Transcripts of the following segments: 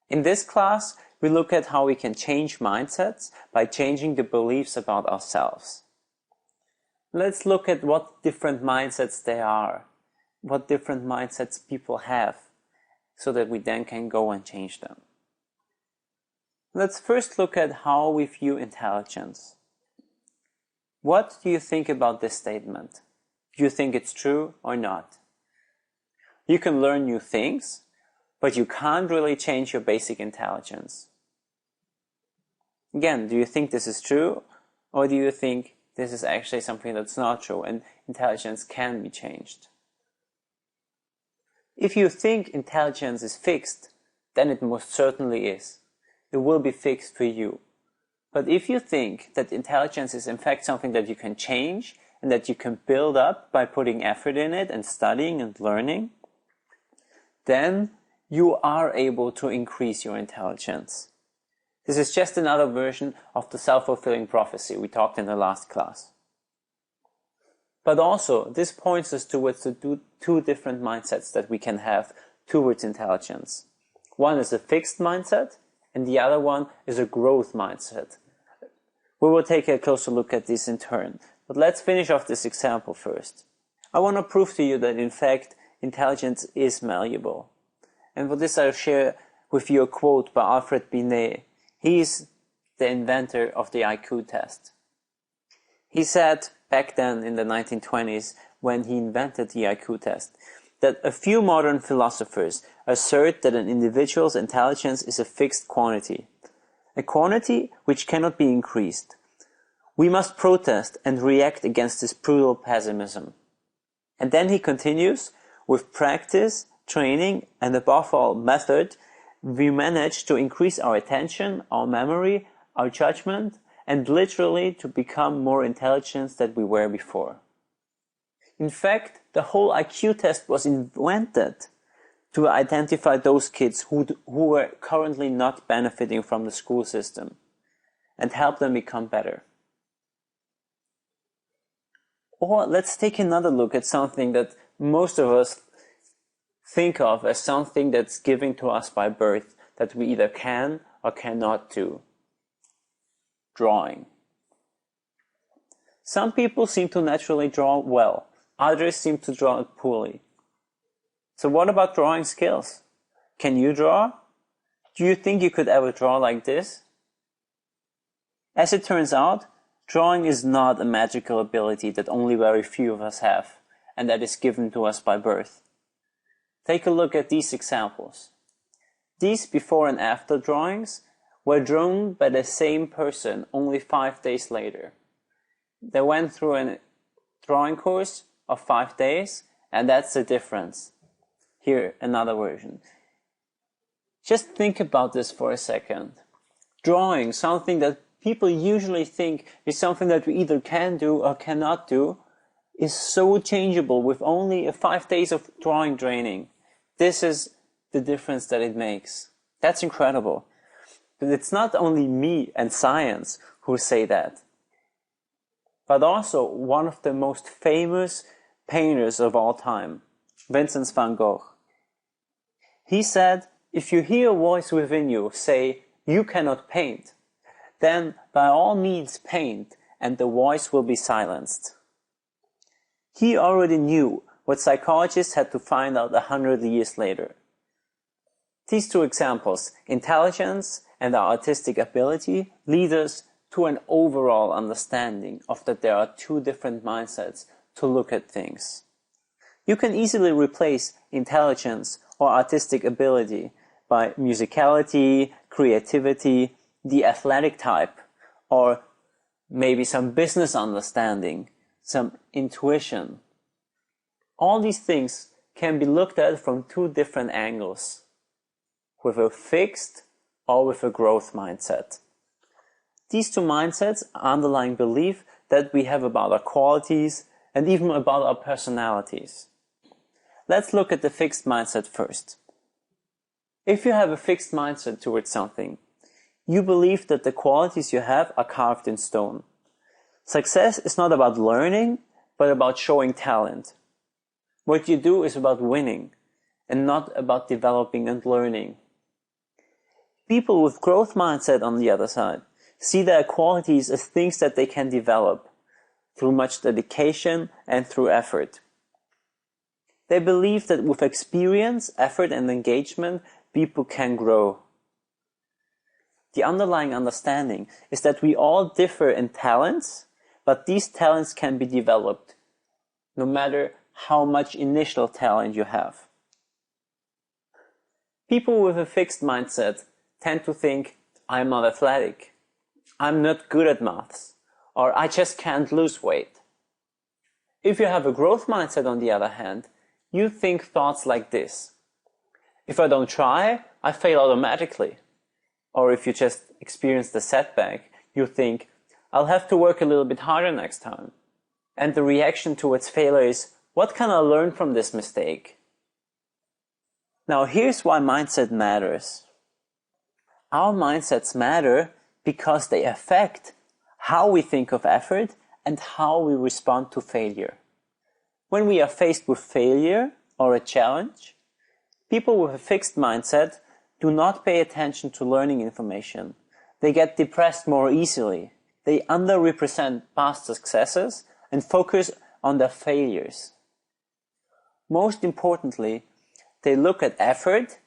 In this class, we look at how we can change mindsets by changing the beliefs about ourselves. Let's look at what different mindsets they are, what different mindsets people have, so that we then can go and change them. Let's first look at how we view intelligence. What do you think about this statement? Do you think it's true or not? You can learn new things, but you can't really change your basic intelligence. Again, do you think this is true, or do you think this is actually something that's not true and intelligence can be changed? If you think intelligence is fixed, then it most certainly is. It will be fixed for you. But if you think that intelligence is in fact something that you can change and that you can build up by putting effort in it and studying and learning, then you are able to increase your intelligence. This is just another version of the self-fulfilling prophecy we talked in the last class. But also, this points us towards the two different mindsets that we can have towards intelligence. One is a fixed mindset, and the other one is a growth mindset. We will take a closer look at this in turn, but let's finish off this example first. I want to prove to you that in fact, intelligence is malleable. And for this I'll share with you a quote by Alfred Binet. He is the inventor of the IQ test. He said back then in the 1920s, when he invented the IQ test, that a few modern philosophers assert that an individual's intelligence is a fixed quantity, a quantity which cannot be increased. We must protest and react against this brutal pessimism. And then he continues, with practice, training, and above all, method, we manage to increase our attention, our memory, our judgment, and literally to become more intelligent than we were before. In fact, the whole IQ test was invented to identify those kids who were currently not benefiting from the school system and help them become better. Or let's take another look at something that most of us think of as something that's given to us by birth that we either can or cannot do. Drawing. Some people seem to naturally draw well, others seem to draw poorly. So what about drawing skills? Can you draw? Do you think you could ever draw like this? As it turns out, drawing is not a magical ability that only very few of us have, and that is given to us by birth. Take a look at these examples. These before and after drawings were drawn by the same person only 5 days later. They went through a drawing course of 5 days, and that's the difference. Here, another version. Just think about this for a second. Drawing, something that people usually think is something that we either can do or cannot do, is so changeable with only 5 days of drawing training. This is the difference that it makes. That's incredible. But it's not only me and science who say that, but also one of the most famous painters of all time, Vincent van Gogh. He said, if you hear a voice within you say, you cannot paint, then by all means paint and the voice will be silenced. He already knew what psychologists had to find out 100 years later. These two examples, intelligence and our artistic ability, lead us to an overall understanding of that there are two different mindsets to look at things. You can easily replace intelligence or artistic ability by musicality, creativity, the athletic type, or maybe some business understanding, some intuition. All these things can be looked at from two different angles, with a fixed or with a growth mindset. These two mindsets are underlying belief that we have about our qualities and even about our personalities. Let's look at the fixed mindset first. If you have a fixed mindset towards something, you believe that the qualities you have are carved in stone. Success is not about learning, but about showing talent. What you do is about winning, and not about developing and learning. People with growth mindset, on the other side, see their qualities as things that they can develop through much dedication and through effort. They believe that with experience, effort, and engagement, people can grow. The underlying understanding is that we all differ in talents, but these talents can be developed, no matter how much initial talent you have. People with a fixed mindset tend to think, I'm not athletic, I'm not good at maths, or I just can't lose weight. If you have a growth mindset, on the other hand, you think thoughts like this. If I don't try, I fail automatically. Or if you just experience the setback, you think, I'll have to work a little bit harder next time. And the reaction towards failure is, what can I learn from this mistake? Now here's why mindset matters. Our mindsets matter because they affect how we think of effort and how we respond to failure. When we are faced with failure or a challenge, people with a fixed mindset do not pay attention to learning information. They get depressed more easily. They underrepresent past successes and focus on their failures. Most importantly, they look at effort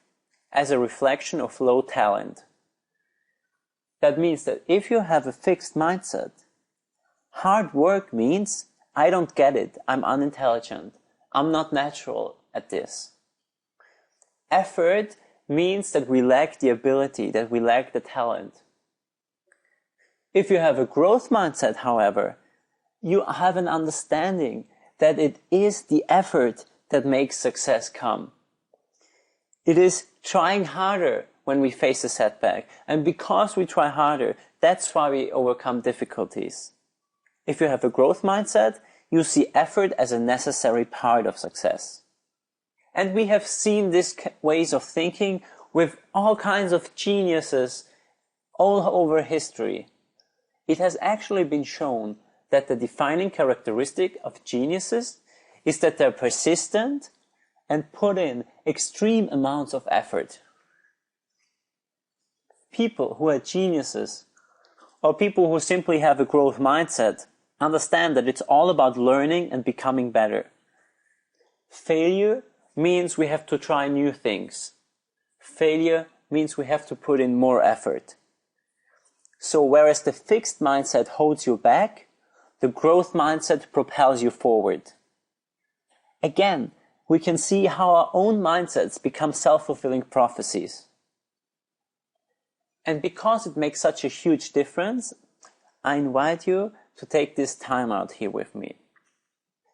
as a reflection of low talent. That means that if you have a fixed mindset, hard work means I don't get it, I'm unintelligent, I'm not natural at this. Effort means that we lack the ability, that we lack the talent. If you have a growth mindset, however, you have an understanding that it is the effort that makes success come. It is trying harder when we face a setback, and because we try harder, that's why we overcome difficulties. If you have a growth mindset, you see effort as a necessary part of success. And we have seen these ways of thinking with all kinds of geniuses all over history. It has actually been shown that the defining characteristic of geniuses is that they're persistent and put in extreme amounts of effort. People who are geniuses, or people who simply have a growth mindset, understand that it's all about learning and becoming better. Failure means we have to try new things. Failure means we have to put in more effort. So whereas the fixed mindset holds you back, the growth mindset propels you forward. Again, we can see how our own mindsets become self-fulfilling prophecies. And because it makes such a huge difference, I invite you to take this time out here with me.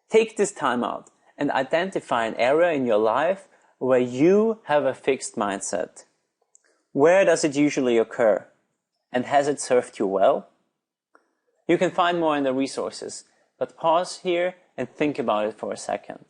Take this time out and identify an area in your life where you have a fixed mindset. Where does it usually occur? And has it served you well? You can find more in the resources, but pause here and think about it for a second.